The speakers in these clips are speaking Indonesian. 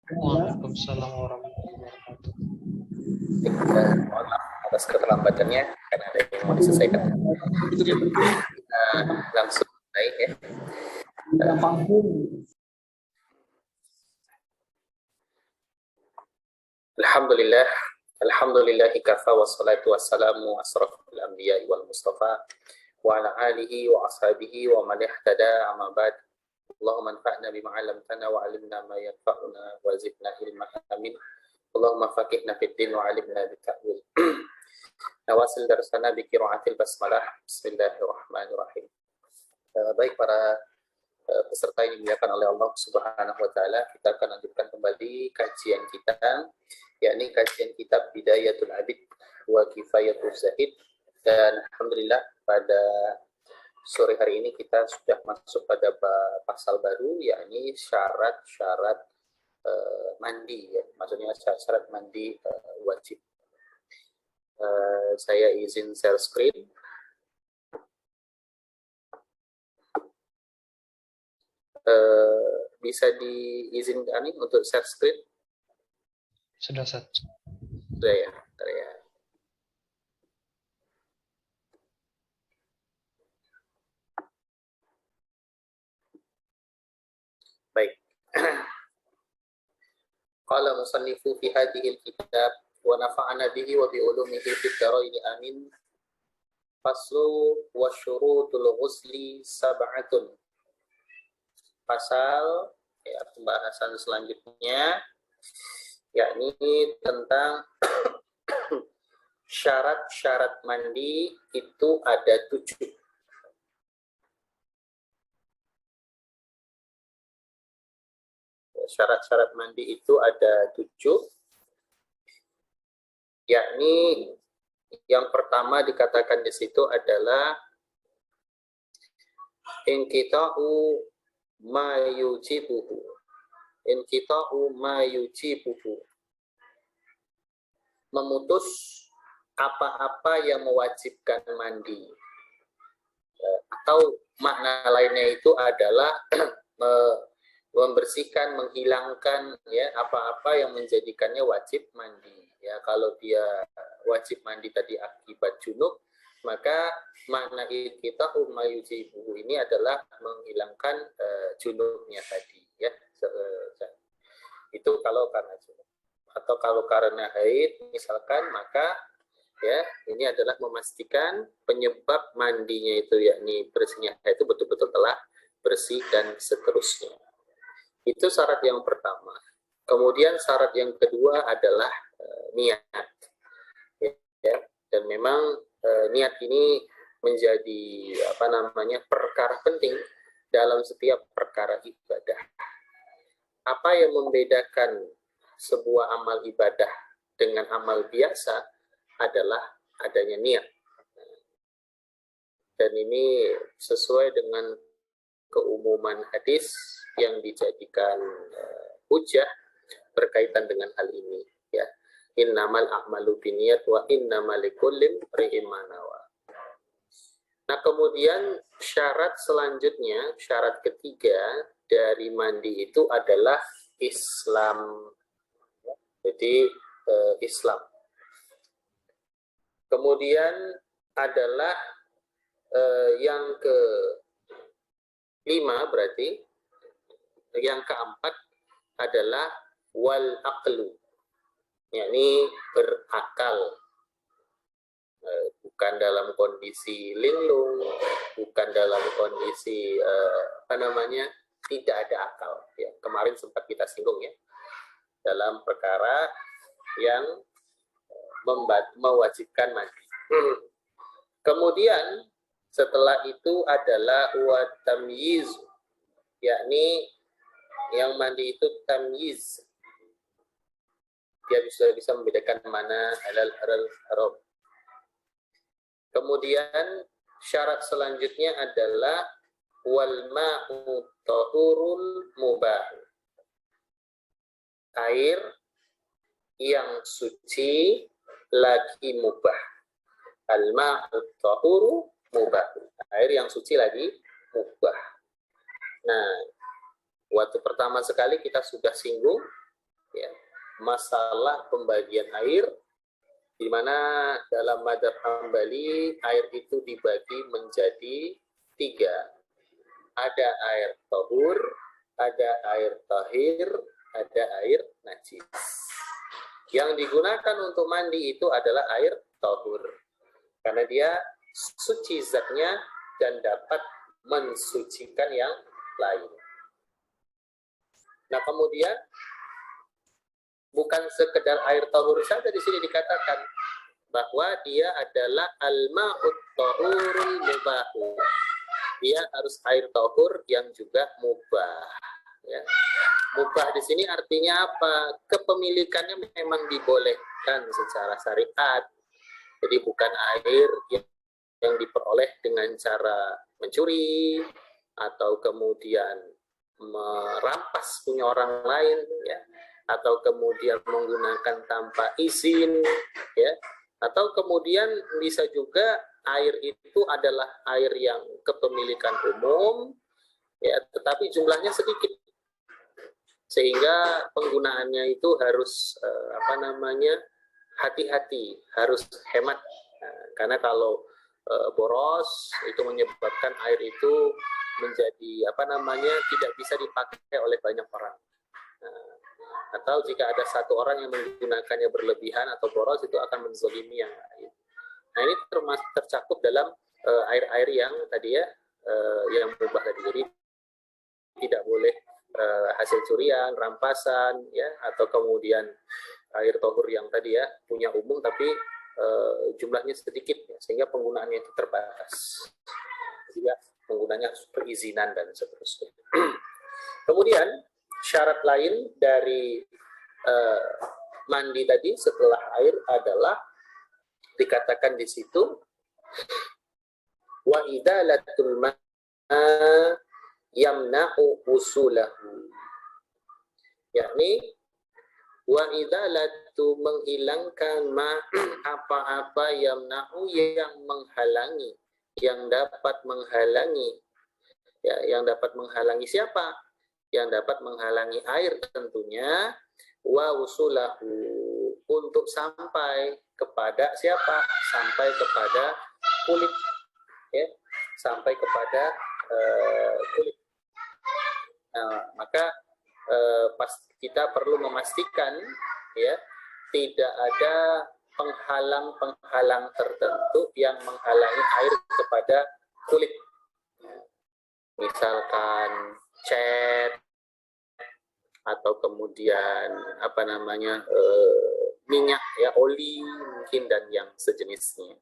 Waalaikumsalam warahmatullahi wabarakatuh. Mohon maaf atas keterlambatannya karena ada yang mau diselesaikan. Langsung baik ya. Alhamdulillah, alhamdulillahi kafa wassalatu wassalamu asrafil anbiya'i wal mustafa wa ala alihi wa ashabihi wa man ihtada amma ba'd. Allahumma anfa'na bima 'allamtana wa 'allimna ma yanfa'una wa zidna ilman. Amin. Allahumma faqihna fid din wa 'allimna bit ta'wil. Nawasil darsana bi qiraatil basmalah. Bismillahirrahmanirrahim. Baik para peserta yang dimuliakan oleh Allah Subhanahu wa taala, kita akan lanjutkan kembali kajian kita, yakni kajian kitab Bidayatul Abid wa Kifayatul Zahid. Dan alhamdulillah pada sore hari ini kita sudah masuk pada pasal baru, yakni syarat-syarat mandi ya. Maksudnya syarat mandi wajib. Saya izin share screen. Bisa diizinkan untuk share screen? Sudah set. Sudah ya, bentar ya. Baik. Qala musannifu fi hadhihi al-kitab wa nafa'ana bihi wa bi ulumihi fid dharain amin. Faslu wa syurutul ghusli sab'atun. Pasal ya, pembahasan selanjutnya yakni tentang syarat-syarat mandi itu ada 7. Syarat-syarat mandi itu ada 7, yakni yang pertama dikatakan di situ adalah inqita'u ma yujibuhu. Inqita'u ma yujibuhu. Memutus apa-apa yang mewajibkan mandi. Atau makna lainnya itu adalah membersihkan, menghilangkan ya apa-apa yang menjadikannya wajib mandi. Ya, kalau dia wajib mandi tadi akibat junub, maka makna kita umayujibu ini adalah menghilangkan junubnya tadi ya. Itu kalau karena junub. Atau kalau karena haid misalkan, maka ya ini adalah memastikan penyebab mandinya itu yakni bersihnya itu betul-betul telah bersih dan seterusnya. Itu syarat yang pertama. Kemudian syarat yang kedua adalah niat. Ya, dan memang niat ini menjadi perkara penting dalam setiap perkara ibadah. Apa yang membedakan sebuah amal ibadah dengan amal biasa adalah adanya niat. Dan ini sesuai dengan keumuman hadis yang dijadikan hujah berkaitan dengan hal ini ya. Innamal a'malu binniyat wa innamal likulli imri'in ma nawa. Nah, kemudian syarat selanjutnya, syarat ketiga dari mandi itu adalah Islam. Jadi Islam. Kemudian adalah yang kelima berarti, yang keempat adalah wal aqlu, yakni berakal, bukan dalam kondisi linglung, bukan dalam kondisi tidak ada akal ya. Kemarin sempat kita singgung ya dalam perkara yang mewajibkan mandi. Kemudian setelah itu adalah wa tamyiz, yakni yang mandi itu tamyiz. Dia bisa membedakan mana halal haram. Kemudian syarat selanjutnya adalah wal ma'u tahurul mubah. Air yang suci lagi mubah. Al ma'u tahuru mubah. Air yang suci lagi mubah. Nah, waktu pertama sekali kita sudah singgung masalah pembagian air, di mana dalam madzhab Hambali air itu dibagi menjadi 3. Ada air tahur, ada air tahir, ada air najis. Yang digunakan untuk mandi itu adalah air tahur, karena dia suci zatnya dan dapat mensucikan yang lain. Nah, kemudian bukan sekedar air tahur saja di sini dikatakan bahwa dia adalah al-ma'ut tahurul mubahu. Dia harus air tahur yang juga mubah. Ya. Mubah di sini artinya apa? Kepemilikannya memang dibolehkan secara syariat. Jadi bukan air yang diperoleh dengan cara mencuri atau kemudian merampas punya orang lain, ya, atau kemudian menggunakan tanpa izin, ya, atau kemudian bisa juga air itu adalah air yang kepemilikan umum, ya, tetapi jumlahnya sedikit, sehingga penggunaannya itu harus hati-hati, harus hemat. Nah, karena kalau boros itu menyebabkan air itu menjadi tidak bisa dipakai oleh banyak orang. Nah, atau jika ada satu orang yang menggunakannya berlebihan atau boros, itu akan menzalimi yang lain. Nah, ini tercakup dalam air-air yang tadi ya, yang mubah tadi. Jadi tidak boleh hasil curian, rampasan, ya, atau kemudian air tahur yang tadi ya punya umum tapi jumlahnya sedikit, ya, sehingga penggunaannya itu terbatas. Juga penggunanya harus perizinan dan seterusnya. Kemudian syarat lain dari mandi tadi setelah air adalah dikatakan di situ wa idalatul ma yamna'u usulahu, yakni wa idalatu menghilangkan apa-apa yamna'u yang menghalangi, yang dapat menghalangi, ya, yang dapat menghalangi siapa? Yang dapat menghalangi air tentunya, wa usulahu, untuk sampai kepada siapa? Sampai kepada kulit, ya, sampai kepada kulit. Nah, maka kita perlu memastikan, ya, tidak ada penghalang-penghalang tertentu yang menghalangi air kepada kulit. Misalkan cat atau kemudian minyak, ya, oli mungkin, dan yang sejenisnya.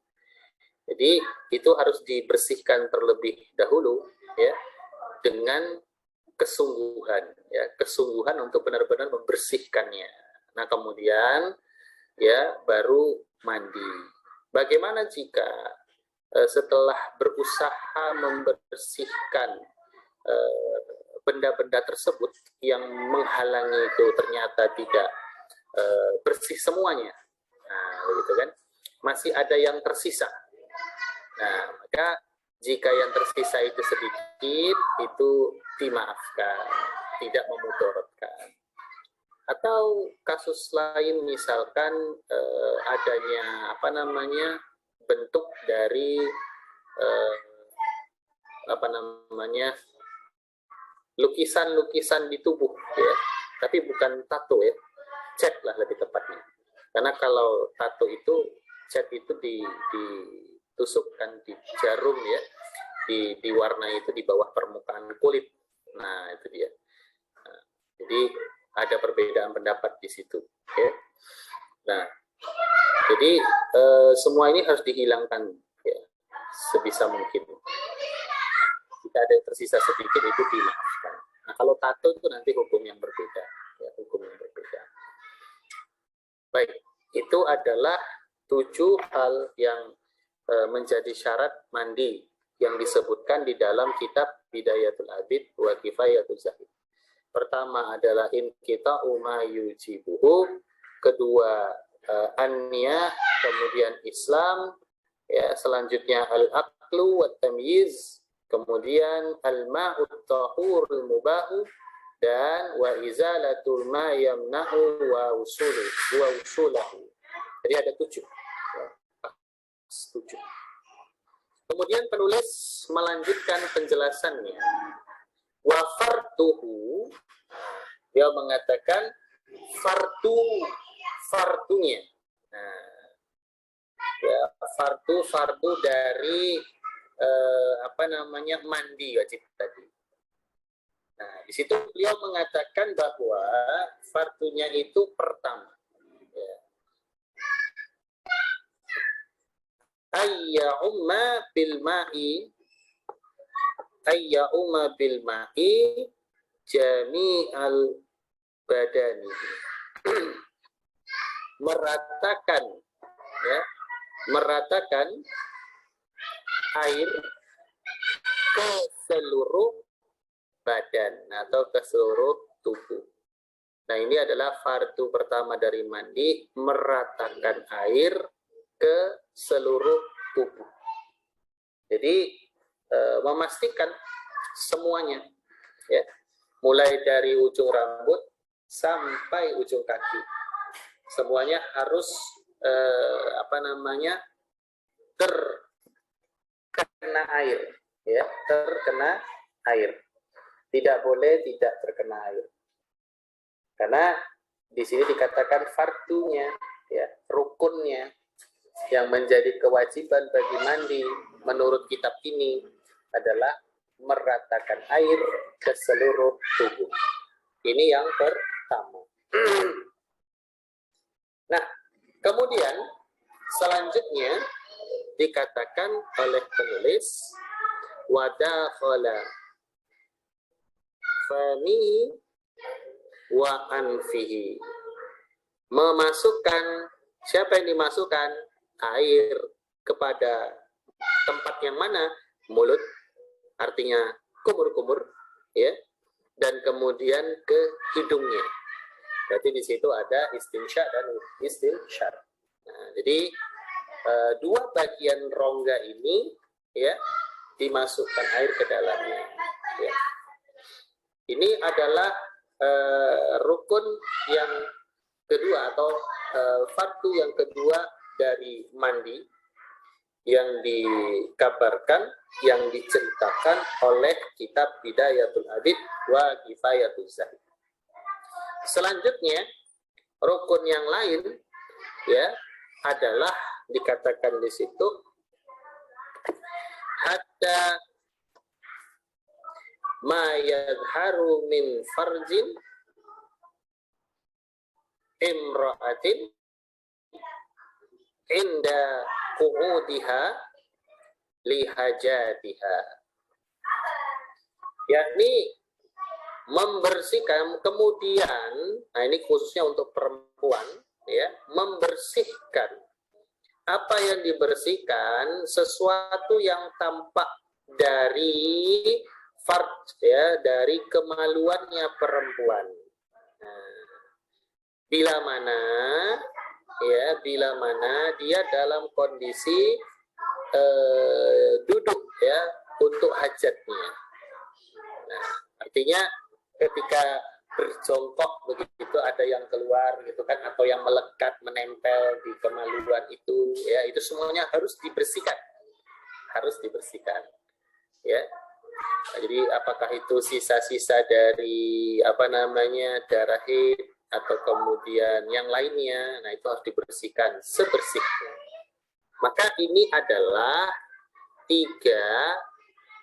Jadi itu harus dibersihkan terlebih dahulu, ya, dengan kesungguhan, ya, kesungguhan untuk benar-benar membersihkannya. Nah, kemudian ya baru mandi. Bagaimana jika setelah berusaha membersihkan benda-benda tersebut yang menghalangi itu ternyata tidak bersih semuanya? Nah, begitu kan? Masih ada yang tersisa. Nah, maka jika yang tersisa itu sedikit, itu dimaafkan, tidak memudaratkan. Atau kasus lain, misalkan adanya bentuk dari lukisan-lukisan di tubuh, ya, tapi bukan tato, ya, cat lah lebih tepatnya. Karena kalau tato itu, cat itu ditusukkan di jarum, ya, diwarnai itu di bawah permukaan kulit. Nah, itu dia. Nah, jadi ada perbedaan pendapat di situ, ya. Nah, jadi semua ini harus dihilangkan, ya, sebisa mungkin. Jika ada yang tersisa sedikit, itu dimaafkan. Nah, kalau tato itu nanti hukum yang berbeda, ya, hukum yang berbeda. Baik, itu adalah 7 hal yang menjadi syarat mandi yang disebutkan di dalam kitab Bidayatul Abid wa Kifayatul Zahid. Pertama adalah inqita'u ma yujibuhu, kedua an-niyah, kemudian Islam, ya, selanjutnya al-aqlu wa tamyiz, kemudian al-ma'ut tahurul mubahu, dan wa izalatul ma yamna'u wa usulahu. Jadi ada 7. 7. Kemudian penulis melanjutkan penjelasannya. Wa farduhu, dia mengatakan fardunya. Nah, ya, fardu dari mandi wajib tadi. Nah, di situ beliau mengatakan bahwa fardunya itu pertama, ya, ayya umma bil ma'i jami'al badani. meratakan air ke seluruh badan atau ke seluruh tubuh. Nah, ini adalah fardu pertama dari mandi, meratakan air ke seluruh tubuh. Jadi memastikan semuanya, ya, mulai dari ujung rambut sampai ujung kaki, semuanya harus terkena air, ya, terkena air. Tidak boleh tidak terkena air. Karena di sini dikatakan fardunya, ya, rukunnya, yang menjadi kewajiban bagi mandi menurut kitab ini adalah meratakan air ke seluruh tubuh. Ini yang pertama. Nah, kemudian selanjutnya dikatakan oleh penulis wadakhala famihi wa anfihi. Memasukkan, siapa yang dimasukkan air kepada tempat yang mana? Mulut, artinya kumur-kumur, ya, dan kemudian ke hidungnya. Berarti di situ ada istinsya dan istinsyar. Nah, jadi dua bagian rongga ini, ya, dimasukkan air ke dalamnya. Ya. Ini adalah rukun yang kedua atau fardu yang kedua dari mandi yang dikabarkan, yang diceritakan oleh kitab Bidayatul Abid wa Kifayatul Zahid. Selanjutnya, rukun yang lain, ya, adalah dikatakan di situ hatta ma yadharu min farjin imra'atin inda qu'udiha lihajatiha, yakni membersihkan, kemudian, nah ini khususnya untuk perempuan, ya, membersihkan. Apa yang dibersihkan? Sesuatu yang tampak dari farj, ya, dari kemaluannya perempuan. Nah, bila mana dia dalam kondisi duduk, ya, untuk hajatnya. Nah, artinya ketika berjongkok begitu ada yang keluar gitu kan, atau yang melekat menempel di kemaluan itu, ya, itu semuanya harus dibersihkan, ya. Nah, jadi apakah itu sisa-sisa dari darah haid atau kemudian yang lainnya, nah itu harus dibersihkan sebersihnya. Maka ini adalah 3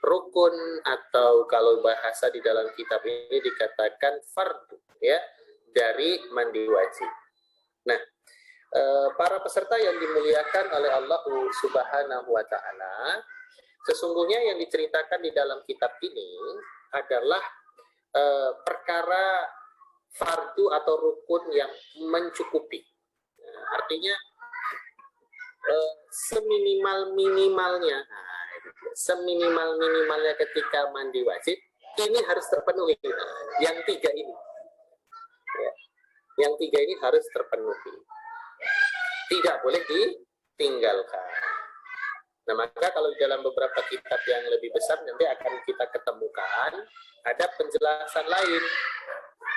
rukun, atau kalau bahasa di dalam kitab ini dikatakan fardu, ya, dari mandi wajib. Nah, para peserta yang dimuliakan oleh Allah Subhanahu wa Ta'ala, sesungguhnya yang diceritakan di dalam kitab ini adalah perkara fardu atau rukun yang mencukupi. Nah, artinya seminimal-minimalnya ketika mandi wajib ini harus terpenuhi. Yang 3 ini, ya, yang 3 ini harus terpenuhi, tidak boleh ditinggalkan. Nah, maka kalau di dalam beberapa kitab yang lebih besar nanti akan kita ketemukan ada penjelasan lain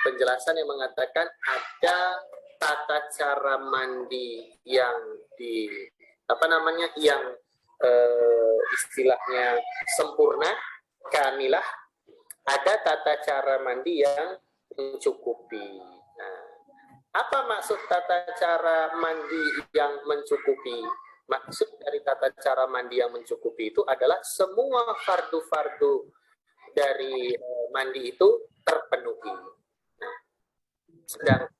penjelasan yang mengatakan ada tata cara mandi yang yang istilahnya sempurna, kamilah. Ada tata cara mandi yang mencukupi. Nah, apa maksud tata cara mandi yang mencukupi? Maksud dari tata cara mandi yang mencukupi itu adalah semua fardu-fardu dari mandi itu terpenuhi. Nah, sedang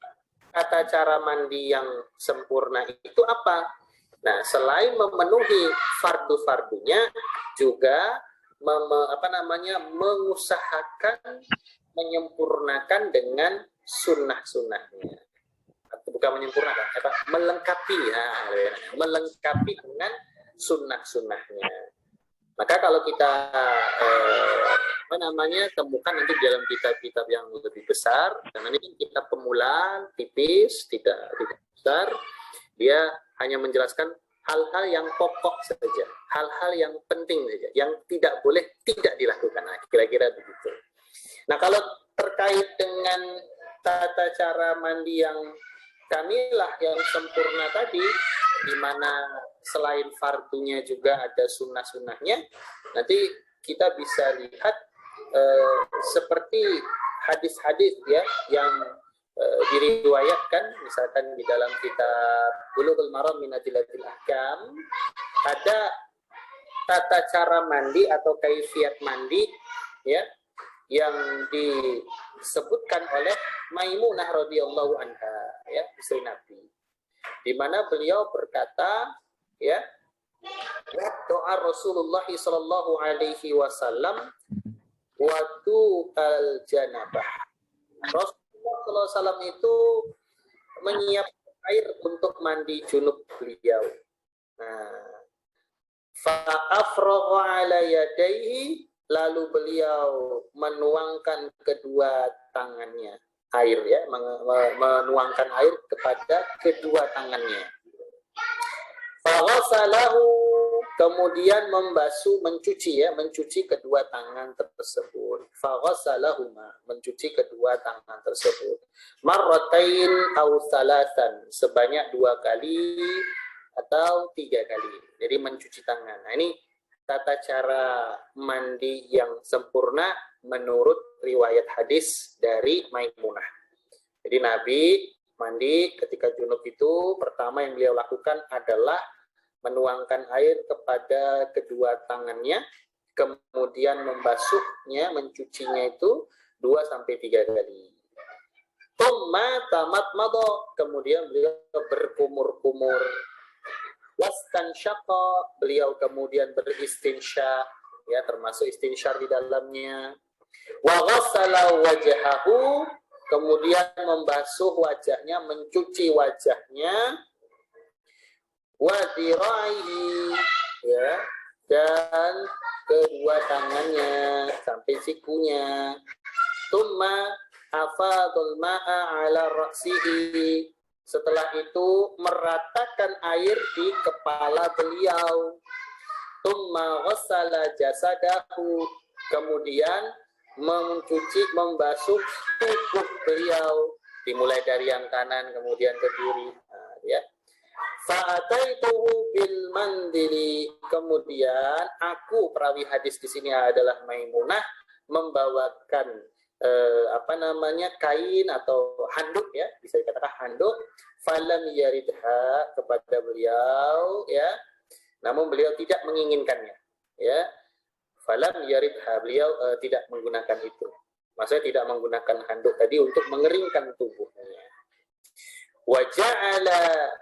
tata cara mandi yang sempurna itu apa? Nah, selain memenuhi fardu-fardunya, juga mengusahakan menyempurnakan dengan sunnah-sunnahnya. Bukan menyempurnakan, melengkapi, melengkapi dengan sunnah-sunnahnya. Maka kalau kita temukan nanti dalam kitab-kitab yang lebih besar, karena ini kitab pemula, tipis, tidak besar, dia hanya menjelaskan hal-hal yang pokok saja, hal-hal yang penting saja, yang tidak boleh tidak dilakukan. Nah, kira-kira begitu. Nah, kalau terkait dengan tata cara mandi yang kamilah, yang sempurna tadi, di mana selain fardunya juga ada sunnah-sunnahnya, nanti kita bisa lihat seperti hadis-hadis ya yang diriwayatkan, misalkan di dalam kitab Bulughul Maram min Adillatil Ahkam, ada tata cara mandi atau kaifiat mandi ya yang disebutkan oleh Maimunah radhiyallahu anha, ya, istri Nabi, di mana beliau berkata, ya, doa Rasulullah sallallahu alaihi wasallam waktu al-janabah. Rasulullah SAW itu menyiapkan air untuk mandi junub beliau. Nah, fa'afragha ala yadayhi, lalu beliau menuangkan kedua tangannya air, ya, menuangkan air kepada kedua tangannya. Faghasalahu, kemudian mencuci kedua tangan tersebut. Faghasalahuma, mencuci kedua tangan tersebut. Marratain aw salasan, sebanyak 2 kali atau 3 kali. Jadi mencuci tangan. Nah, ini tata cara mandi yang sempurna menurut riwayat hadis dari Maimunah. Jadi Nabi mandi ketika junub itu, pertama yang beliau lakukan adalah menuangkan air kepada kedua tangannya, kemudian membasuhnya, mencucinya itu 2-3 kali. Tsumma tamatmada, kemudian beliau berkumur-kumur. Wastansyaqa, beliau kemudian beristinsya, ya, termasuk istinsyar di dalamnya. Wa ghassala wajhahu, kemudian membasuh wajahnya, mencuci wajahnya. Wa dhira'ihi, ya, dan kedua tangannya sampai sikunya. Tsumma afadul ma'a ala ra'sihi, setelah itu meratakan air di kepala beliau. Tsumma ghassala jasadahu, kemudian membasuh tubuh beliau, dimulai dari yang kanan kemudian ke kiri. Nah, ya. Fa'ataituhu bil mandili, kemudian aku, perawi hadis di sini adalah Maimunah, membawakan kain atau handuk, ya, bisa dikatakan handuk. Falam yaridha, kepada beliau, ya, namun beliau tidak menginginkannya, ya. Falam yaridha, beliau tidak menggunakan itu, maksudnya tidak menggunakan handuk tadi untuk mengeringkan tubuhnya. Wa ja'ala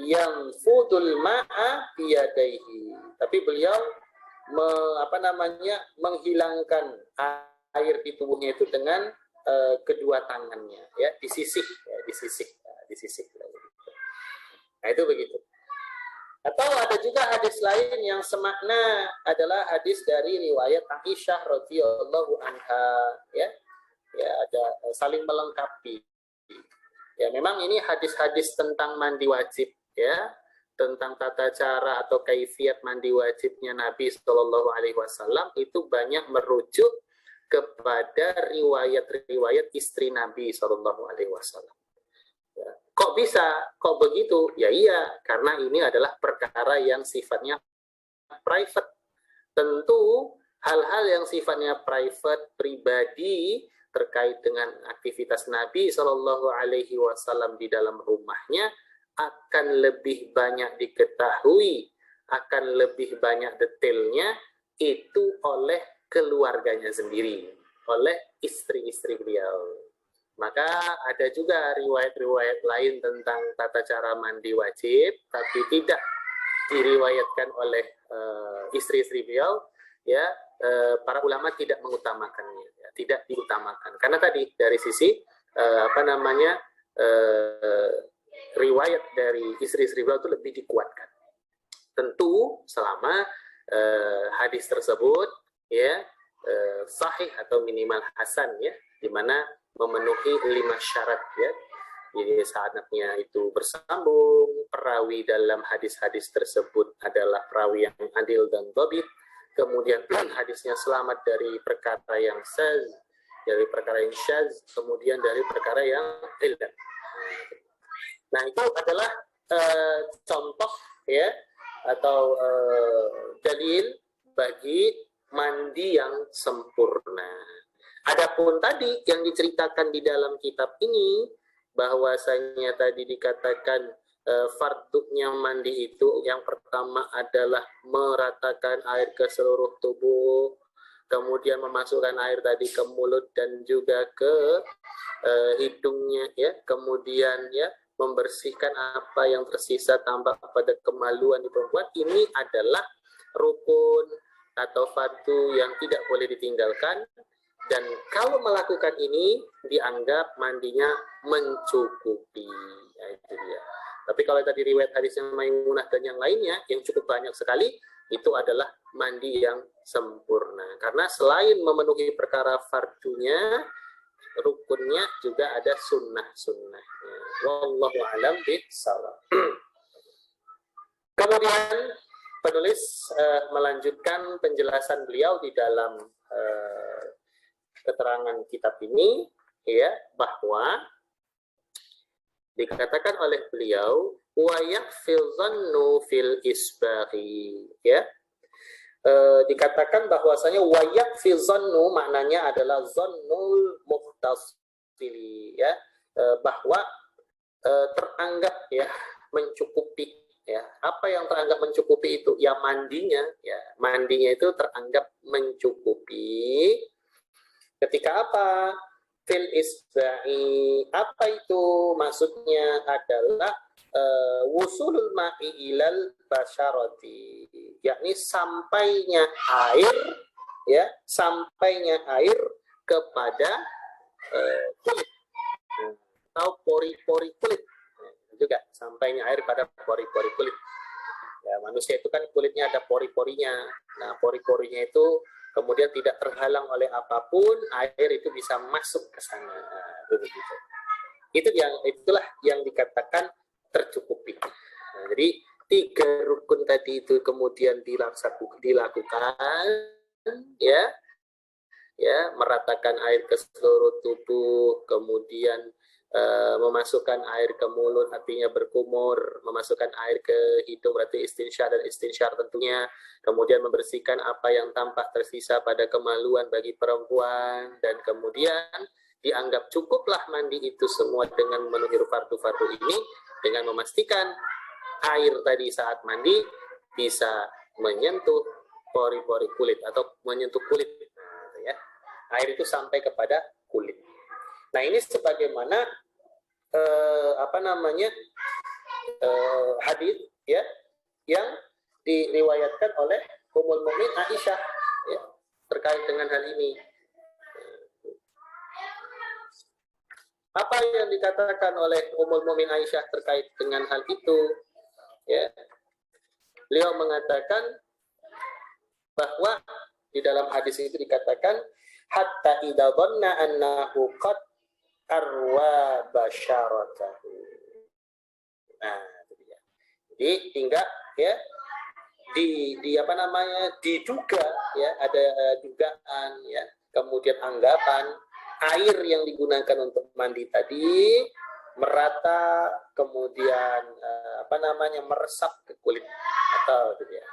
yang fudul ma'a biyadaihi, tapi beliau menghilangkan air di tubuhnya itu dengan kedua tangannya, ya, disisih. Nah, itu begitu. Atau ada juga hadis lain yang semakna, adalah hadis dari riwayat Aisyah radhiyallahu anha, ya, ada saling melengkapi. Ya, memang ini hadis-hadis tentang mandi wajib, ya, tentang tata cara atau kaifiat mandi wajibnya Nabi Shallallahu Alaihi Wasallam itu banyak merujuk kepada riwayat-riwayat istri Nabi Shallallahu Alaihi Wasallam. Ya. Kok bisa? Kok begitu? Ya iya, karena ini adalah perkara yang sifatnya private. Tentu hal-hal yang sifatnya private, pribadi, terkait dengan aktivitas Nabi Shallallahu Alaihi Wasallam di dalam rumahnya akan lebih banyak diketahui, akan lebih banyak detailnya itu oleh keluarganya sendiri, oleh istri-istri beliau. Maka ada juga riwayat-riwayat lain tentang tata cara mandi wajib, tapi tidak diriwayatkan oleh istri-istri beliau, ya. Para ulama tidak mengutamakannya, ya, tidak diutamakan karena tadi dari sisi riwayat dari istri-istri beliau itu lebih dikuatkan. Tentu selama hadis tersebut ya sahih atau minimal hasan, ya, di mana memenuhi 5 syarat, ya. Jadi sanadnya itu bersambung, perawi dalam hadis-hadis tersebut adalah perawi yang adil dan dhabit. Kemudian hadisnya selamat dari perkara yang syadz, dari perkara yang syadz, kemudian dari perkara yang illat. Nah, itu adalah contoh, ya, atau dalil bagi mandi yang sempurna. Adapun tadi yang diceritakan di dalam kitab ini, bahwasanya tadi dikatakan fardunya mandi itu yang pertama adalah meratakan air ke seluruh tubuh, kemudian memasukkan air tadi ke mulut dan juga ke hidungnya, ya, kemudian ya membersihkan apa yang tersisa tampak pada kemaluan di perempuan. Ini adalah rukun atau fardu yang tidak boleh ditinggalkan, dan kalau melakukan ini dianggap mandinya mencukupi. Ya, itu dia. Tapi kalau tadi riwayat hadisnya Maimunah dan yang lainnya yang cukup banyak sekali, itu adalah mandi yang sempurna. Karena selain memenuhi perkara fardunya, rukunnya juga ada sunnah-sunnahnya. Wallahu a'lam bishawab. Kemudian penulis melanjutkan penjelasan beliau di dalam keterangan kitab ini, ya, bahwa dikatakan oleh beliau wa yakfil zannu fil isbaghi, ya. Dikatakan bahwasanya wa yakfil zannu maknanya adalah zannul muhtasili, ya, bahwa teranggap, ya, mencukupi, ya. Apa yang teranggap mencukupi itu? Ya mandinya, ya. Mandinya itu teranggap mencukupi ketika apa? Fil isba'i. Apa itu? Maksudnya adalah wusulul ma'i ilal basyarati, yakni sampainya air, ya, sampainya air kepada kulit atau pori-pori kulit, juga sampainya air pada pori-pori kulit. Ya, manusia itu kan kulitnya ada pori-porinya. Nah, pori-porinya itu kemudian tidak terhalang oleh apapun, air itu bisa masuk ke sana. Begitu. Itulah yang dikatakan tercukupi. Nah, jadi 3 rukun tadi itu kemudian dilakukan, ya, meratakan air ke seluruh tubuh, kemudian memasukkan air ke mulut artinya berkumur, memasukkan air ke hidung berarti istinsyar dan istinsyar tentunya, kemudian membersihkan apa yang tampak tersisa pada kemaluan bagi perempuan, dan kemudian dianggap cukuplah mandi itu semua dengan memenuhi fardu-fardu ini dengan memastikan air tadi saat mandi bisa menyentuh pori-pori kulit atau menyentuh kulit, ya. Air itu sampai kepada kulit. Nah, ini sebagaimana hadis, ya, yang diriwayatkan oleh Ummul Mukminin Aisyah, ya, terkait dengan hal ini. Apa yang dikatakan oleh Ummul Mukminin Aisyah terkait dengan hal itu? Ya, beliau mengatakan bahwa di dalam hadis itu dikatakan hatta idza dhanna annahu qad arwa basyaratahu. Nah, itu dia. Jadi hingga, ya, diduga, ya, ada dugaan, ya, kemudian anggapan air yang digunakan untuk mandi tadi merata, kemudian meresap ke kulit atau gitu ya.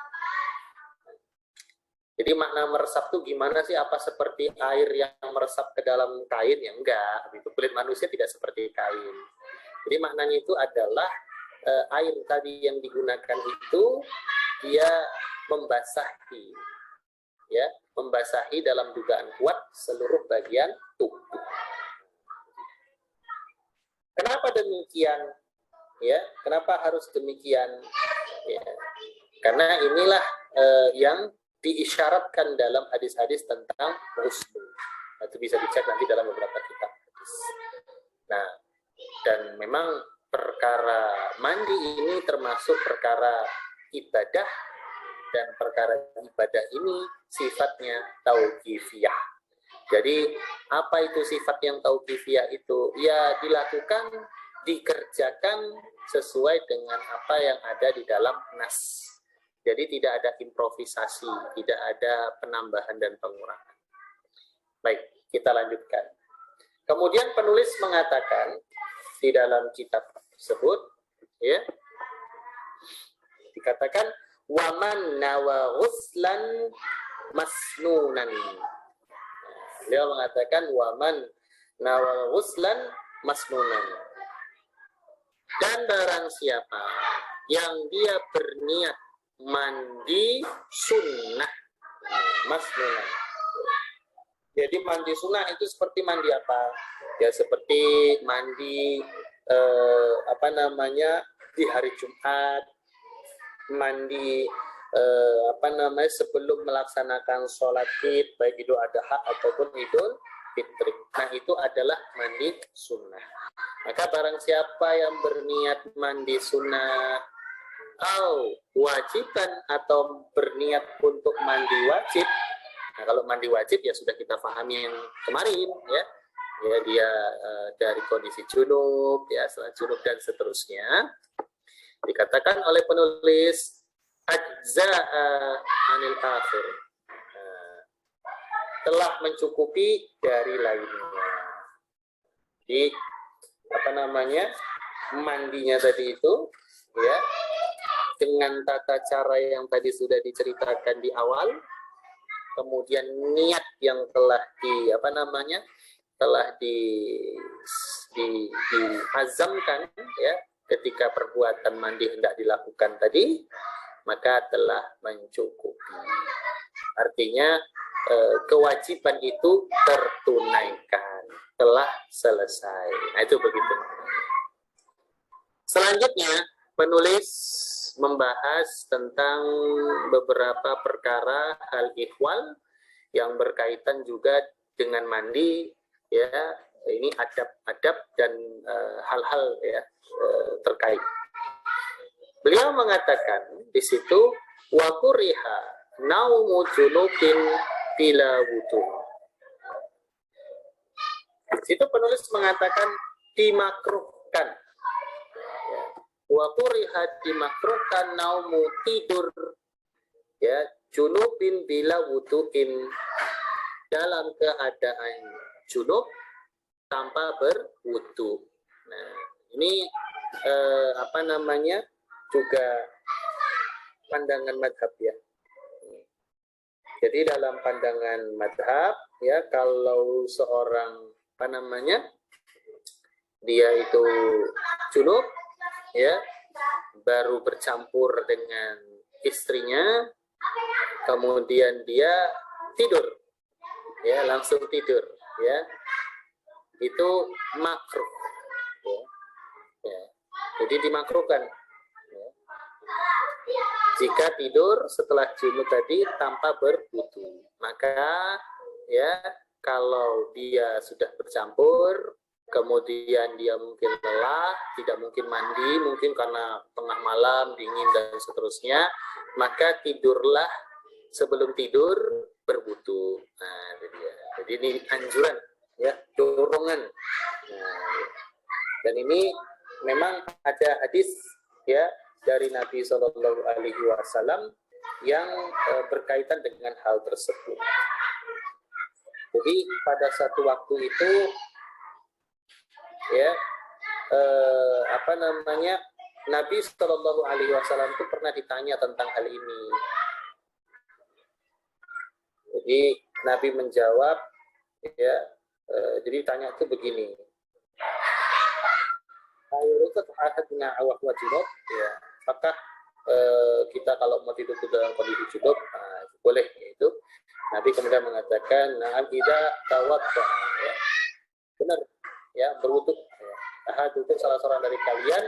Jadi makna meresap tuh gimana sih? Apa seperti air yang meresap ke dalam kain? Ya enggak, gitu. Kulit manusia tidak seperti kain. Jadi maknanya itu adalah air tadi yang digunakan itu dia membasahi, ya, membasahi dalam dugaan kuat seluruh bagian tubuh. Kenapa demikian? Ya, kenapa harus demikian? Ya, karena inilah yang diisyaratkan dalam hadis-hadis tentang ghusl. Itu bisa dicek nanti dalam beberapa kitab hadis. Nah, dan memang perkara mandi ini termasuk perkara ibadah, dan perkara ibadah ini sifatnya tauqifiyah. Jadi apa itu sifat yang tauqifiyah itu? Ya dilakukan, dikerjakan sesuai dengan apa yang ada di dalam nas. Jadi tidak ada improvisasi, tidak ada penambahan dan pengurangan. Baik, kita lanjutkan. Kemudian penulis mengatakan di dalam kitab tersebut, ya, dikatakan waman nawa ghuslan masnunan. Beliau mengatakan waman nawa ghuslan masnunan. Dan barang siapa yang dia berniat mandi sunnah, masnunan. Jadi mandi sunnah itu seperti mandi apa? Ya seperti mandi di hari Jumat, mandi sebelum melaksanakan sholat Id, baik Idul Adha ataupun Idul Fitri. Nah itu adalah mandi sunnah. Maka barang siapa yang berniat mandi sunnah wajiban atau berniat untuk mandi wajib. Nah, kalau mandi wajib ya sudah kita pahami yang kemarin, ya. Ya dia dari kondisi junub, ya, setelah junub dan seterusnya. Dikatakan oleh penulis ajza'a anil akhir. Telah mencukupi dari lainnya. Jadi mandinya tadi itu, ya, dengan tata cara yang tadi sudah diceritakan di awal, kemudian niat yang telah diazamkan, ya, ketika perbuatan mandi hendak dilakukan tadi, maka telah mencukupi. Artinya kewajiban itu tertunaikan, telah selesai. Nah, itu begitu. Selanjutnya penulis membahas tentang beberapa perkara hal ihwal yang berkaitan juga dengan mandi, ya, ini adab-adab dan hal-hal ya terkait. Beliau mengatakan di situ wa kuriha naumu junubin bila wudu. Di situ penulis mengatakan dimakruhkan. Wa kuriha dimakruhkan naumu tidur, ya, junubin bila wuduin, dalam keadaan junub tanpa berwudu. Nah, ini juga pandangan madhab, ya. Jadi dalam pandangan madhab, ya, kalau seorang dia itu junub, ya, baru bercampur dengan istrinya, kemudian dia tidur, ya, langsung tidur, ya, itu makruh, ya. Jadi dimakruhkan, ya, jika tidur setelah junub tadi tanpa berwudu. Maka, ya, kalau dia sudah bercampur, kemudian dia mungkin lelah, tidak mungkin mandi, mungkin karena tengah malam, dingin, dan seterusnya, maka tidurlah, sebelum tidur berwudu. Nah, itu dia. Jadi ini anjuran, ya, dorongan. Nah, dan ini memang ada hadis, ya, dari Nabi SAW yang berkaitan dengan hal tersebut. Jadi pada satu waktu itu ya Nabi Shallallahu Alaihi Wasallam itu pernah ditanya tentang hal ini. Jadi Nabi menjawab, ya, jadi tanya itu begini. Ya, apakah kita kalau mau tidur dalam kondisi junub boleh? Itu Nabi kemudian mengatakan, na'am idza tawadda, ya, benar, ya, berwudu. Ahadukum salah seorang dari kalian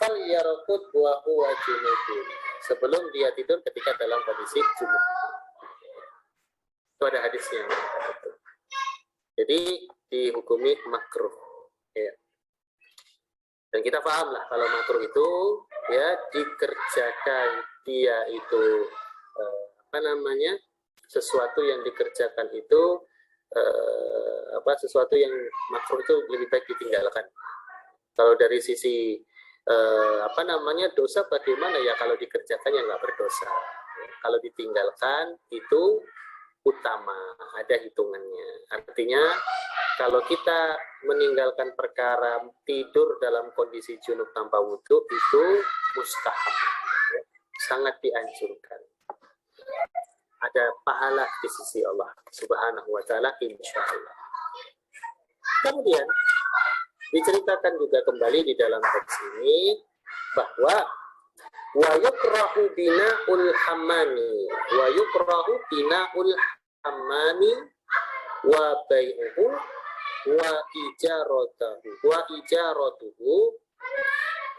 fal yarqud wa huwa junubun, sebelum dia tidur ketika dalam kondisi junub. Itu ada hadisnya. Jadi dihukumi makruh, ya. Dan kita paham lah kalau makruh itu ya dikerjakan, dia itu sesuatu yang dikerjakan itu sesuatu yang makruh itu lebih baik ditinggalkan. Kalau dari sisi dosa bagaimana ya, kalau dikerjakan ya nggak berdosa. Kalau ditinggalkan itu utama, ada hitungannya. Artinya kalau kita meninggalkan perkara tidur dalam kondisi junub tanpa wudhu itu mustahab, ya, sangat dianjurkan. Ada pahala di sisi Allah Subhanahu wa taala, insya Allah. Kemudian diceritakan juga kembali di dalam teks ini bahwa wa yukrahu bina'ul hammami wa bai'uhu wa ijaratuhu.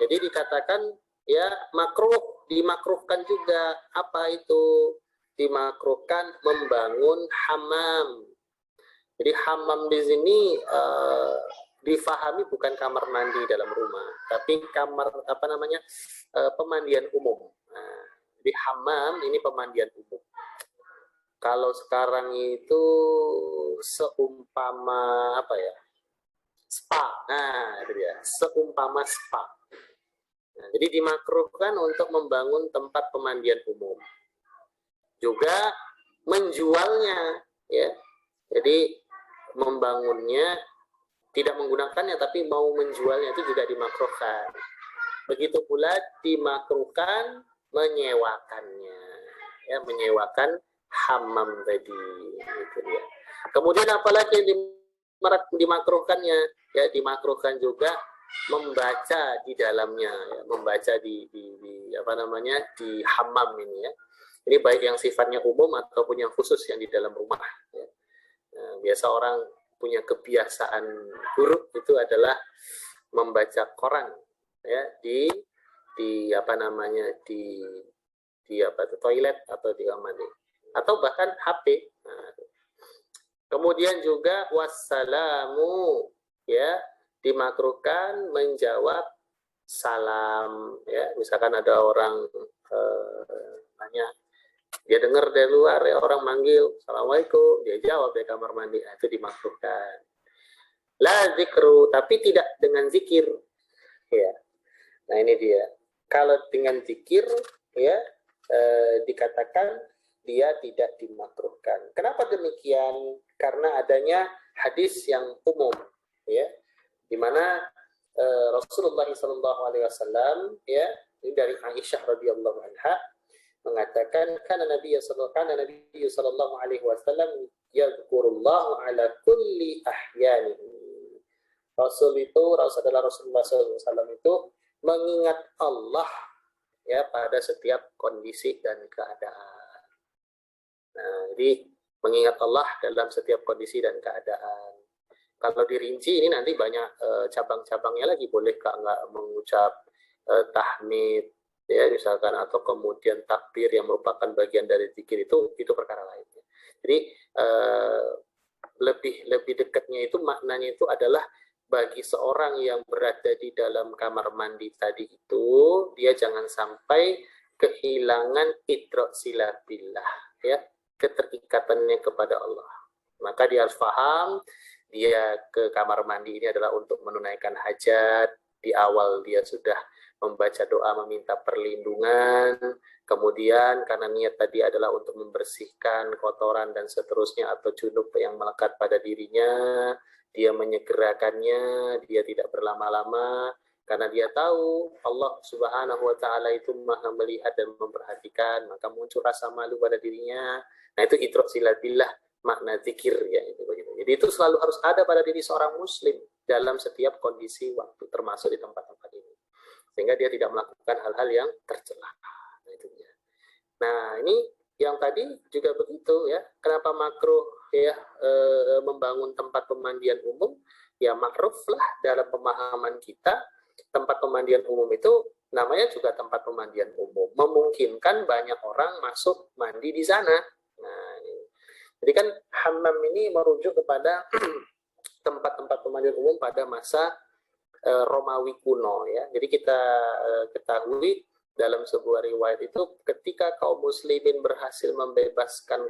Jadi dikatakan ya dimakruhkan juga. Apa itu? Dimakruhkan membangun hammam. Jadi hammam di sini difahami bukan kamar mandi dalam rumah, tapi kamar pemandian umum. Nah, di hammam ini pemandian umum. Kalau sekarang itu seumpama spa. Nah, itu dia, seumpama spa. Nah, jadi dimakruhkan untuk membangun tempat pemandian umum. Juga menjualnya, ya. Jadi membangunnya, tidak menggunakannya tapi mau menjualnya, itu juga dimakruhkan. Begitu pula dimakruhkan menyewakannya, ya, menyewakan hammam tadi, itu dia. Kemudian apalagi yang dimakruhkannya, ya, dimakruhkan juga membaca di dalamnya, ya, membaca di hammam ini, ya. Ini baik yang sifatnya umum ataupun yang khusus yang di dalam rumah, ya. Nah, biasa orang punya kebiasaan buruk itu adalah membaca koran, ya, di toilet atau di kamar mandi atau bahkan HP. Nah, kemudian juga wassalamu, ya, dimakruhkan menjawab salam, ya. Misalkan ada orang nanya, dia dengar dari luar, ya, orang manggil assalamualaikum, dia jawab di kamar mandi, nah, itu dimakruhkan. La zikru, tapi tidak dengan zikir, ya. Nah, ini dia. Kalau dengan zikir, ya, dikatakan dia tidak dimakruhkan. Kenapa demikian? Karena adanya hadis yang umum, ya, di mana Rasulullah SAW, ya, ini dari Aisyah radhiyallahu anha, mengatakan karena Nabi sallallahu alaihi wasallam yadhkurullah ala kulli ahyanihi. Rasulullah SAW itu mengingat Allah, ya, pada setiap kondisi dan keadaan. Nah, jadi mengingat Allah dalam setiap kondisi dan keadaan. Kalau dirinci ini nanti banyak cabang-cabangnya lagi. Bolehkah nggak mengucap tahmid, ya, misalkan, atau kemudian takbir yang merupakan bagian dari zikir, itu perkara lain. Jadi lebih dekatnya itu maknanya itu adalah bagi seorang yang berada di dalam kamar mandi tadi itu, dia jangan sampai kehilangan idrak silabillah, ya, keterikatannya kepada Allah. Maka dia harus paham, dia ke kamar mandi ini adalah untuk menunaikan hajat. Di awal dia sudah membaca doa meminta perlindungan, kemudian karena niat tadi adalah untuk membersihkan kotoran dan seterusnya atau junub yang melekat pada dirinya, dia menyegerakannya, dia tidak berlama-lama, karena dia tahu Allah Subhanahu wa Ta'ala itu Maha melihat dan memperhatikan, maka muncul rasa malu pada dirinya. Nah, itu itrok silatillah, makna zikir ya itu begitu. Jadi itu selalu harus ada pada diri seorang muslim dalam setiap kondisi waktu, termasuk di tempat-tempat ini, sehingga dia tidak melakukan hal-hal yang tercela. Nah, itu dia. Nah, ini yang tadi juga begitu ya. Kenapa makruh ya membangun tempat pemandian umum? Ya makruf lah dalam pemahaman kita. Tempat pemandian umum itu namanya juga tempat pemandian umum. Memungkinkan banyak orang masuk mandi di sana. Nah, jadi kan hammam ini merujuk kepada tempat-tempat pemandian umum pada masa Romawi kuno ya. Jadi kita ketahui dalam sebuah riwayat itu ketika kaum muslimin berhasil membebaskan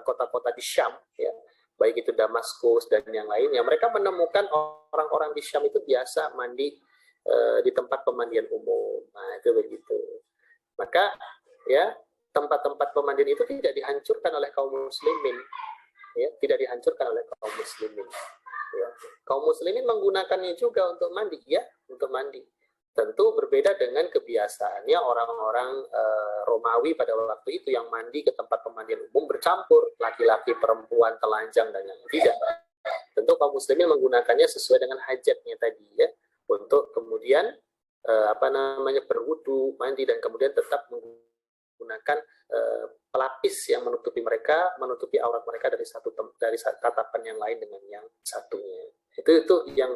kota-kota di Syam ya, baik itu Damaskus dan yang lainnya, mereka menemukan orang-orang di Syam itu biasa mandi di tempat pemandian umum. Nah, itu begitu. Maka ya tempat-tempat pemandian itu tidak dihancurkan oleh kaum muslimin ya, tidak dihancurkan oleh kaum muslimin. Ya. Kaum muslimin menggunakannya juga untuk mandi, ya, untuk mandi. Tentu berbeda dengan kebiasaannya orang-orang Romawi pada waktu itu yang mandi ke tempat pemandian umum bercampur, laki-laki, perempuan, telanjang dan yang tidak. Tentu kaum muslimin menggunakannya sesuai dengan hajatnya tadi ya, untuk kemudian berwudu, mandi dan kemudian tetap menggunakan pelapis yang menutupi mereka, menutupi aurat mereka dari tatapan yang lain dengan yang satunya. Itu yang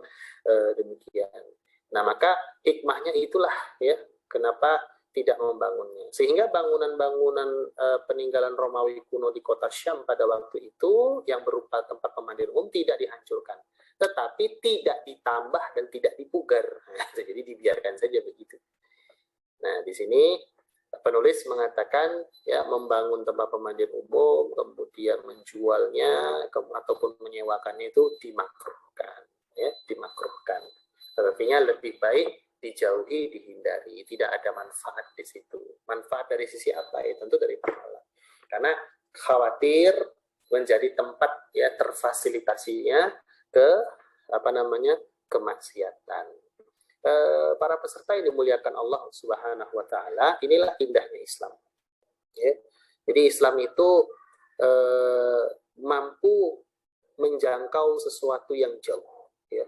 demikian. Nah, maka hikmahnya itulah ya, kenapa tidak membangunnya. Sehingga bangunan-bangunan peninggalan Romawi kuno di kota Syam pada waktu itu yang berupa tempat pemandian umum tidak dihancurkan, tetapi tidak ditambah dan tidak dipugar. Jadi dibiarkan saja begitu. Nah, di sini penulis mengatakan ya membangun tempat pemandian umum kemudian menjualnya ataupun menyewakannya itu dimakruhkan ya, dimakruhkan. Artinya lebih baik dijauhi, dihindari, tidak ada manfaat di situ. Manfaat dari sisi apa ya? Tentu dari pahala. Karena khawatir menjadi tempat ya terfasilitasinya ke kemaksiatan. Para peserta yang dimuliakan Allah Subhanahu wa Ta'ala, inilah indahnya Islam ya. Jadi Islam itu mampu menjangkau sesuatu yang jauh ya.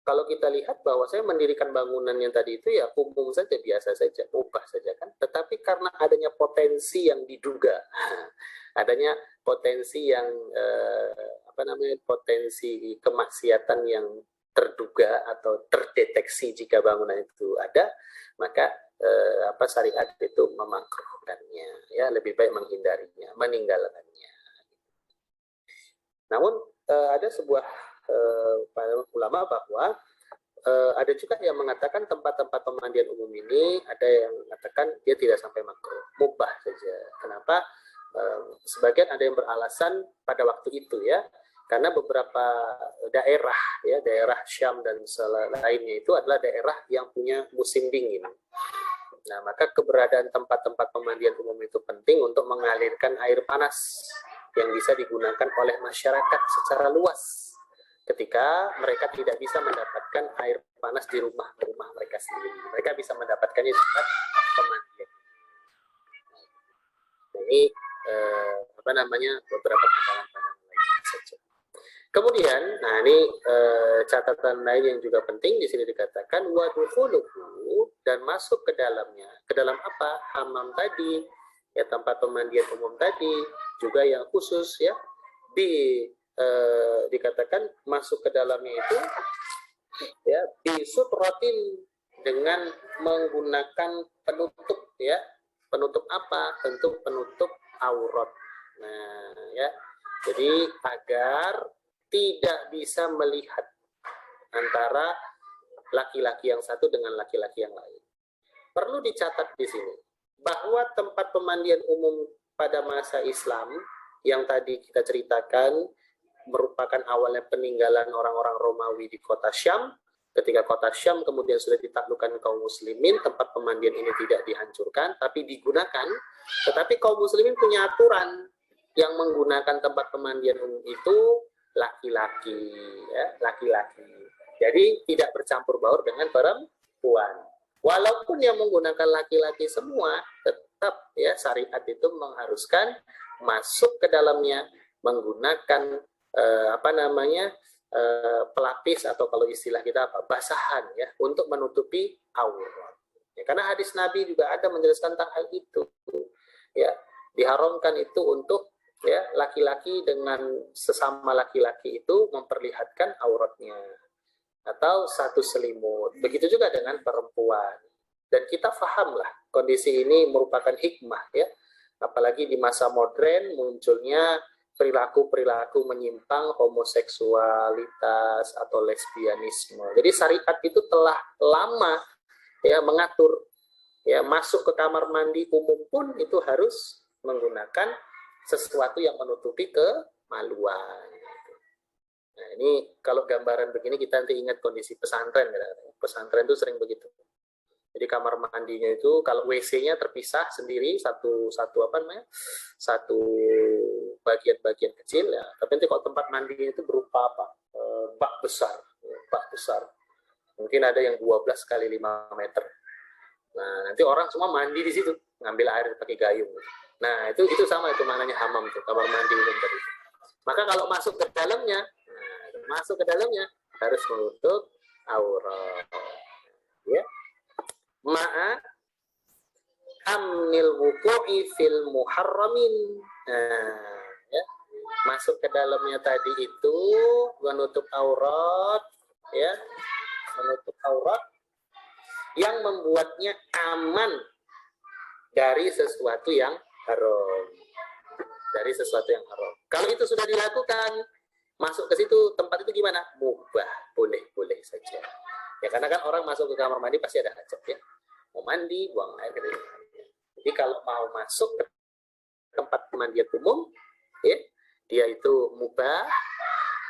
Kalau kita lihat bahwa saya mendirikan bangunan yang tadi itu ya umum saja, biasa saja, mubah saja kan, tetapi karena adanya potensi yang diduga, adanya potensi yang potensi kemaksiatan yang terduga atau terdeteksi jika bangunan itu ada, maka syariat itu memakruhkannya ya, lebih baik menghindarinya, meninggalkannya. Namun ada sebuah ulama bahwa ada juga yang mengatakan tempat-tempat pemandian umum ini ada yang mengatakan dia tidak sampai makruh, mubah saja. Kenapa? Sebagian ada yang beralasan pada waktu itu ya, karena beberapa daerah ya, daerah Syam dan lainnya itu adalah daerah yang punya musim dingin. Nah, maka keberadaan tempat-tempat pemandian umum itu penting untuk mengalirkan air panas yang bisa digunakan oleh masyarakat secara luas ketika mereka tidak bisa mendapatkan air panas di rumah mereka sendiri. Mereka bisa mendapatkannya di tempat pemandian. Nah, ini beberapa pandangan-pandangan lainnya saja. Kemudian, nah ini catatan lain yang juga penting di sini dikatakan wadukhuluhu, dan masuk ke dalamnya. Ke dalam apa? Hammam tadi, ya tempat pemandian umum tadi, juga yang khusus ya dikatakan masuk ke dalamnya itu ya bisutratin, dengan menggunakan penutup ya. Penutup apa? Tentu penutup aurat. Nah, ya. Jadi agar tidak bisa melihat antara laki-laki yang satu dengan laki-laki yang lain. Perlu dicatat di sini bahwa tempat pemandian umum pada masa Islam yang tadi kita ceritakan merupakan awalnya peninggalan orang-orang Romawi di kota Syam, ketika kota Syam kemudian sudah ditaklukkan kaum muslimin, tempat pemandian ini tidak dihancurkan, tapi digunakan. Tetapi kaum muslimin punya aturan, yang menggunakan tempat pemandian umum itu laki-laki, ya, laki-laki. Jadi tidak bercampur baur dengan perempuan. Walaupun yang menggunakan laki-laki semua, tetap ya syariat itu mengharuskan masuk ke dalamnya menggunakan pelapis atau kalau istilah kita basahan ya untuk menutupi aurat. Ya, karena hadis Nabi juga ada menjelaskan tentang hal itu. Ya, diharamkan itu untuk ya laki-laki dengan sesama laki-laki itu memperlihatkan auratnya atau satu selimut. Begitu juga dengan perempuan. Dan kita pahamlah kondisi ini merupakan hikmah ya. Apalagi di masa modern munculnya perilaku-perilaku menyimpang, homoseksualitas atau lesbianisme. Jadi syariat itu telah lama ya mengatur ya masuk ke kamar mandi umum pun itu harus menggunakan sesuatu yang menutupi kemaluan. Nah ini kalau gambaran begini kita nanti ingat kondisi pesantren. Pesantren itu sering begitu. Jadi kamar mandinya itu kalau WC-nya terpisah sendiri satu bagian-bagian kecil ya. Tapi nanti kalau tempat mandinya itu berupa bak besar. Mungkin ada yang 12 kali 5 meter. Nah nanti orang semua mandi di situ, ngambil air pakai gayung. Nah, itu sama itu maknanya hamam tuh, kamar mandi umum tadi. Maka kalau masuk ke dalamnya harus menutup aurat. Ya. Ma'a hamil wuqu'i fil muharramin. Nah, ya. Masuk ke dalamnya tadi itu menutup aurat, ya. Menutup aurat yang membuatnya aman dari sesuatu yang haram. Kalau itu sudah dilakukan, masuk ke situ tempat itu gimana? Mubah, boleh saja. Ya karena kan orang masuk ke kamar mandi pasti ada hajat ya. Mau mandi, buang air gitu. Jadi kalau mau masuk ke tempat pemandian umum, ya, dia itu mubah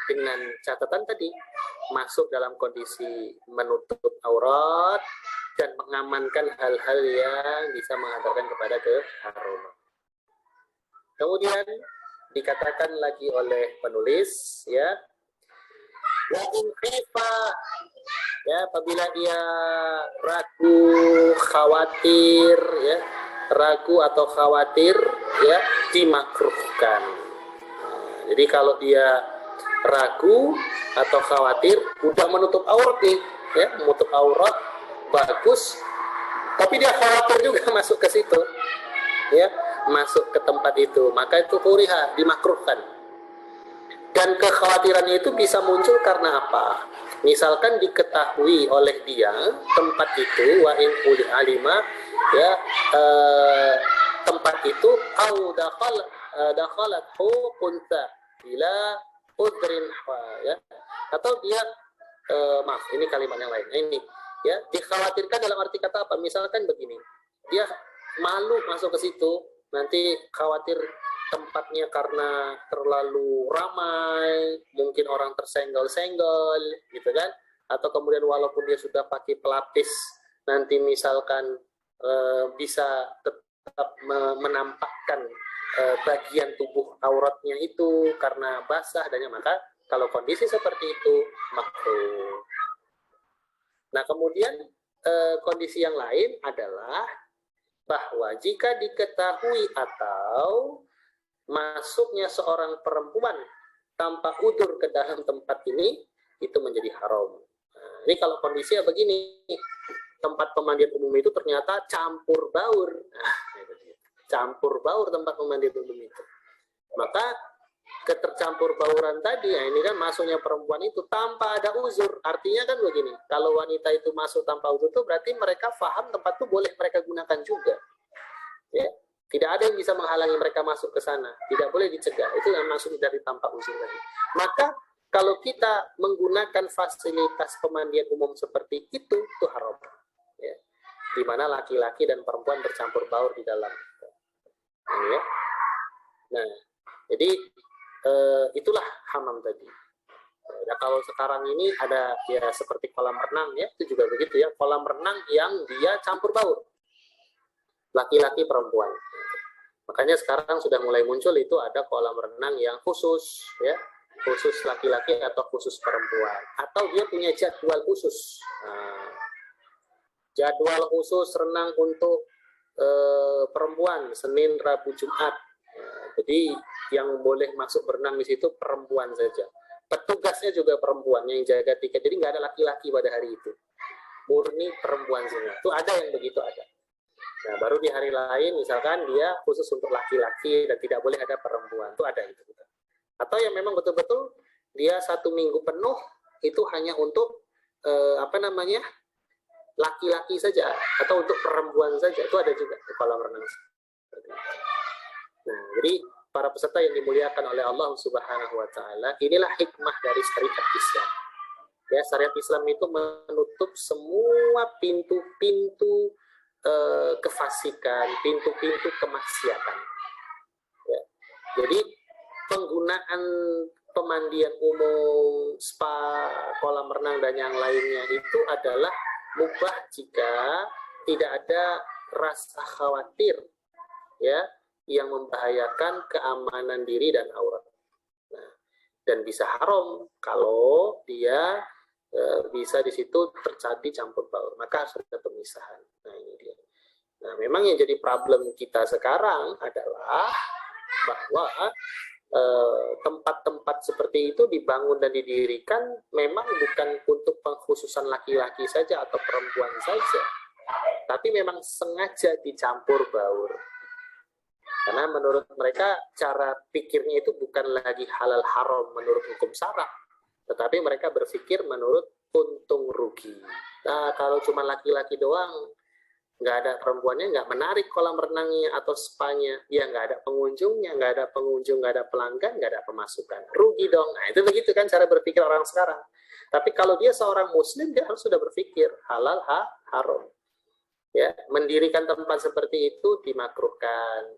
dengan catatan tadi masuk dalam kondisi menutup aurat dan mengamankan hal-hal yang bisa mengantarkan kepada keharuman. Kemudian dikatakan lagi oleh penulis ya wa in khifa ya apabila dia ragu atau khawatir ya dimakruhkan. Jadi kalau dia ragu atau khawatir udah menutup aurat nih ya menutup aurat bagus tapi dia khawatir juga masuk ke situ ya masuk ke tempat itu maka itu kuriha dimakruhkan dan kekhawatirannya itu bisa muncul karena apa misalkan diketahui oleh dia tempat itu wa in alima ya tempat itu au dakhalathu kunta bila udrin ya atau dia maaf ini kalimat yang lain ini ya dikhawatirkan dalam arti kata apa misalkan begini dia malu masuk ke situ nanti khawatir tempatnya karena terlalu ramai mungkin orang tersenggol-senggol gitu kan atau kemudian walaupun dia sudah pakai pelapis nanti misalkan bisa tetap menampakkan bagian tubuh auratnya itu karena basah dan maka kalau kondisi seperti itu makruh. Nah kemudian kondisi yang lain adalah bahwa jika diketahui atau masuknya seorang perempuan tanpa udzur ke dalam tempat ini itu menjadi haram. Nah, ini kalau kondisinya begini tempat pemandian umum itu ternyata campur baur. Nah, campur baur tempat pemandian umum itu. Maka ketercampur bauran tadi, ya ini kan masuknya perempuan itu tanpa ada uzur. Artinya kan begini, kalau wanita itu masuk tanpa uzur itu berarti mereka paham tempat itu boleh mereka gunakan juga. Ya, tidak ada yang bisa menghalangi mereka masuk ke sana. Tidak boleh dicegah. Itu yang masuk dari tanpa uzur tadi. Maka kalau kita menggunakan fasilitas pemandian umum seperti itu haram. Ya. Di mana laki-laki dan perempuan bercampur baur di dalam. Ini ya. Nah, jadi itulah hamam tadi. Ya kalau sekarang ini ada ya seperti kolam renang ya, itu juga begitu ya, kolam renang yang dia campur baur laki-laki perempuan. Makanya sekarang sudah mulai muncul itu ada kolam renang yang khusus ya, khusus laki-laki atau khusus perempuan, atau dia punya jadwal khusus. Jadwal khusus renang untuk perempuan Senin, Rabu, Jumat. Jadi yang boleh masuk berenang di situ perempuan saja. Petugasnya juga perempuan yang jaga tiket. Jadi nggak ada laki-laki pada hari itu. Murni perempuan semua. Itu ada yang begitu ada. Nah, baru di hari lain misalkan dia khusus untuk laki-laki dan tidak boleh ada perempuan. Itu ada itu. Atau yang memang betul-betul dia 1 minggu penuh itu hanya untuk laki-laki saja atau untuk perempuan saja. Itu ada juga di kolam renang. Nah, jadi para peserta yang dimuliakan oleh Allah Subhanahu wa taala, inilah hikmah dari syariat Islam. Ya, syariat Islam itu menutup semua pintu-pintu kefasikan, pintu-pintu kemaksiatan. Ya. Jadi penggunaan pemandian umum, spa, kolam renang dan yang lainnya itu adalah mubah jika tidak ada rasa khawatir ya yang membahayakan keamanan diri dan aurat. Nah, dan bisa haram kalau dia bisa di situ terjadi campur baur, maka harus ada pemisahan. Nah, ini dia. Nah, memang yang jadi problem kita sekarang adalah bahwa tempat-tempat seperti itu dibangun dan didirikan memang bukan untuk pengkhususan laki-laki saja atau perempuan saja, tapi memang sengaja dicampur baur. Karena menurut mereka cara pikirnya itu bukan lagi halal haram menurut hukum syara, tetapi mereka berpikir menurut untung rugi. Nah, kalau cuma laki-laki doang, nggak ada perempuannya, nggak menarik kolam renangnya atau spanya, ya nggak ada pengunjungnya, nggak ada pengunjung, nggak ada pelanggan, nggak ada pemasukan, rugi dong. Nah, itu begitu kan cara berpikir orang sekarang. Tapi kalau dia seorang muslim, dia harus sudah berpikir halal haram. Ya, mendirikan tempat seperti itu dimakruhkan.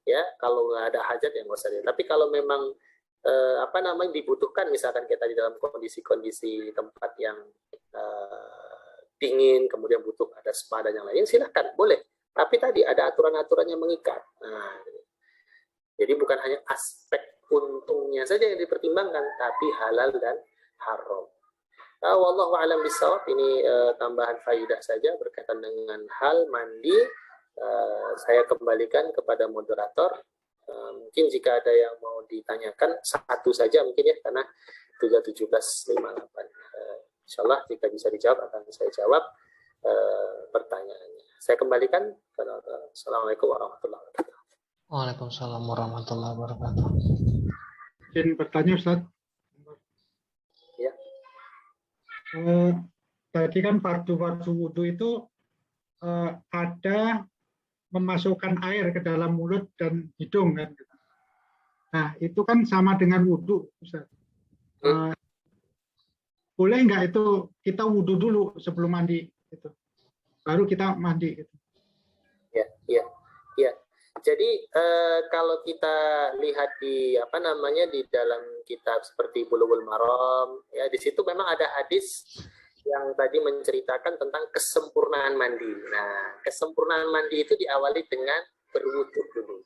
Ya, kalau nggak ada hajat ya nggak usah. Tapi kalau memang dibutuhkan, misalkan kita di dalam kondisi-kondisi tempat yang dingin, kemudian butuh ada spa dan yang lain, silakan, boleh. Tapi tadi ada aturan-aturan yang mengikat. Nah, jadi bukan hanya aspek untungnya saja yang dipertimbangkan, tapi halal dan haram. Wallahu a'lam bishawab. Ini tambahan faidah saja berkaitan dengan hal mandi. Saya kembalikan kepada moderator. Mungkin jika ada yang mau ditanyakan satu saja mungkin ya, karena 17.58. Insyaallah jika bisa dijawab akan saya jawab pertanyaannya. Saya kembalikan. Assalamualaikum warahmatullahi wabarakatuh. Waalaikumsalam warahmatullahi wabarakatuh. Izin bertanya, Ustaz. Ya. Tadi kan fardu wudhu itu ada memasukkan air ke dalam mulut dan hidung kan. Nah, itu kan sama dengan wudhu, Ustaz. Boleh nggak itu kita wudhu dulu sebelum mandi itu, baru kita mandi itu? Ya. Jadi kalau kita lihat di di dalam kitab seperti Bulughul Maram, ya di situ memang ada hadis yang tadi menceritakan tentang kesempurnaan mandi. Nah, kesempurnaan mandi itu diawali dengan berwudu dulu,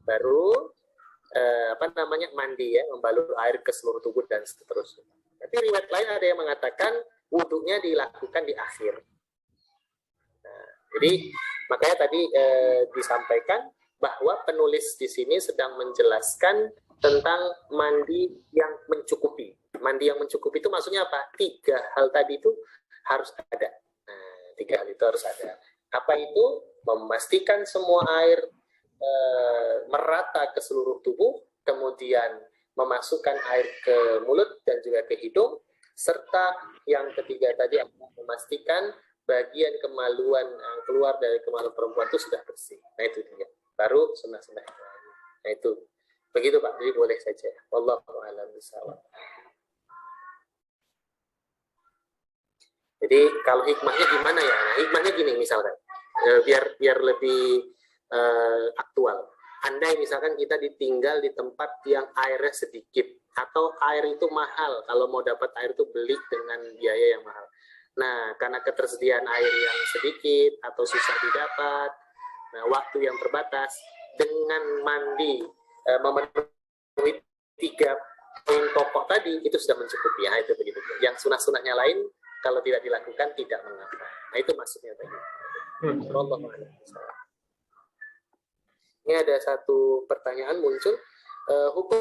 baru mandi ya, membalur air ke seluruh tubuh dan seterusnya. Tapi riwayat lain ada yang mengatakan wudunya dilakukan di akhir. Nah, jadi makanya tadi disampaikan bahwa penulis di sini sedang menjelaskan tentang mandi yang mencukupi. Mandi yang mencukupi itu maksudnya apa? 3 hal tadi itu harus ada. Nah, 3 hal itu harus ada. Apa itu? Memastikan semua air merata ke seluruh tubuh, kemudian memasukkan air ke mulut dan juga ke hidung, serta yang ketiga tadi memastikan bagian kemaluan yang keluar dari kemaluan perempuan itu sudah bersih. Nah itu dia. Baru sunnah-sunnah. Nah itu. Begitu Pak, jadi boleh saja. Wallahu a'lam bishawab. Jadi kalau hikmahnya gimana ya? Nah, hikmahnya gini misalkan, biar lebih aktual. Andai misalkan kita ditinggal di tempat yang airnya sedikit, atau air itu mahal. Kalau mau dapat air itu beli dengan biaya yang mahal. Nah, karena ketersediaan air yang sedikit atau susah didapat, nah waktu yang terbatas, dengan mandi memenuhi 3 poin pokok tadi itu sudah mencukupi. Ya, itu begitu. Yang sunah-sunahnya lain kalau tidak dilakukan tidak mengapa. Nah, itu maksudnya tadi. Ini ada satu pertanyaan muncul, hukum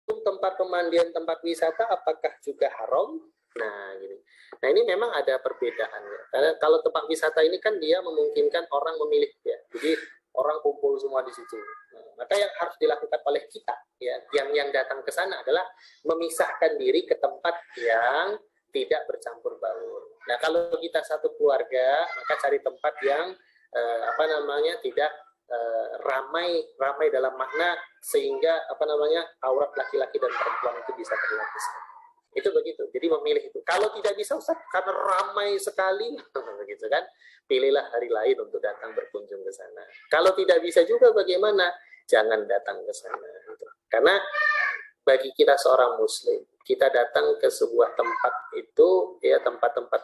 tempat pemandian tempat wisata apakah juga haram? Nah, gini. Nah, ini memang ada perbedaannya. Karena kalau tempat wisata ini kan dia memungkinkan orang memilih ya. Jadi orang kumpul semua di situ. Nah, maka yang harus dilakukan oleh kita ya, yang datang ke sana adalah memisahkan diri ke tempat yang tidak bercampur baur. Nah, kalau kita satu keluarga, maka cari tempat yang tidak ramai dalam makna sehingga aurat laki-laki dan perempuan itu bisa terlihat di sana. Itu begitu. Jadi memilih itu. Kalau tidak bisa Ustaz karena ramai sekali begitu kan, pilihlah hari lain untuk datang berkunjung ke sana. Kalau tidak bisa juga bagaimana? Jangan datang ke sana gitu. Karena bagi kita seorang muslim, kita datang ke sebuah tempat itu ya, tempat-tempat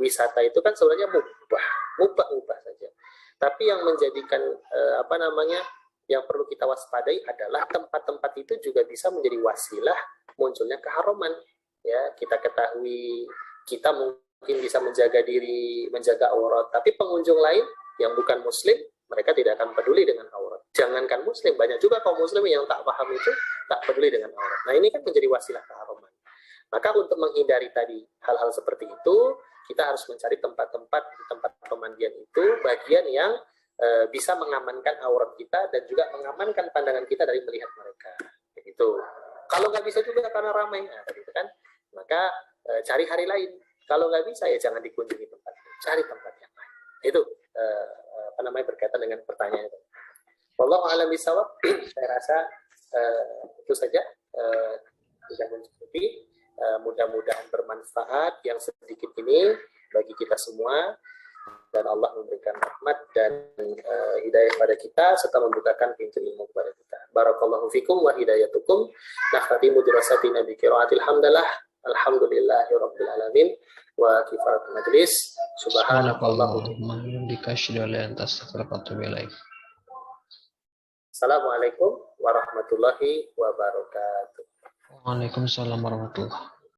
wisata itu kan sebenarnya mubah saja. Tapi yang menjadikan yang perlu kita waspadai adalah tempat-tempat itu juga bisa menjadi wasilah munculnya keharuman. Ya, kita ketahui kita mungkin bisa menjaga diri, menjaga aurat, tapi pengunjung lain yang bukan muslim, mereka tidak akan peduli dengan aurat. Jangankan muslim, banyak juga kaum muslim yang tak paham itu, tak peduli dengan aurat. Nah, ini kan menjadi wasilah keharuman. Maka untuk menghindari tadi hal-hal seperti itu, kita harus mencari tempat-tempat di tempat pemandian itu bagian yang bisa mengamankan aurat kita dan juga mengamankan pandangan kita dari melihat mereka. Begitu. Kalau nggak bisa juga karena ramai, nah, tadi itu kan, maka cari hari lain. Kalau nggak bisa ya jangan dikunjungi tempat, cari tempat yang lain. Itu berkaitan dengan pertanyaan itu. Wallahu a'lam bishawab. Saya rasa itu saja sudah mencukupi. Mudah-mudahan bermanfaat yang sedikit ini bagi kita semua, dan Allah memberikan rahmat dan hidayah pada kita serta membukakan pintu ilmu kepada kita. Barakallahu fikum wa hidayatukum. Nakhatimu dirasatina bi qiraatil hamdalah. Alhamdulillahirabbil alamin wa kifarat majlis. Subhanakallahumma wa bihamdika asyhadu an la ilaha illa anta astaghfiruka wa atubu ilaik. Assalamualaikum warahmatullahi wabarakatuh. Waalaikumsalam warahmatullahi wabarakatuh.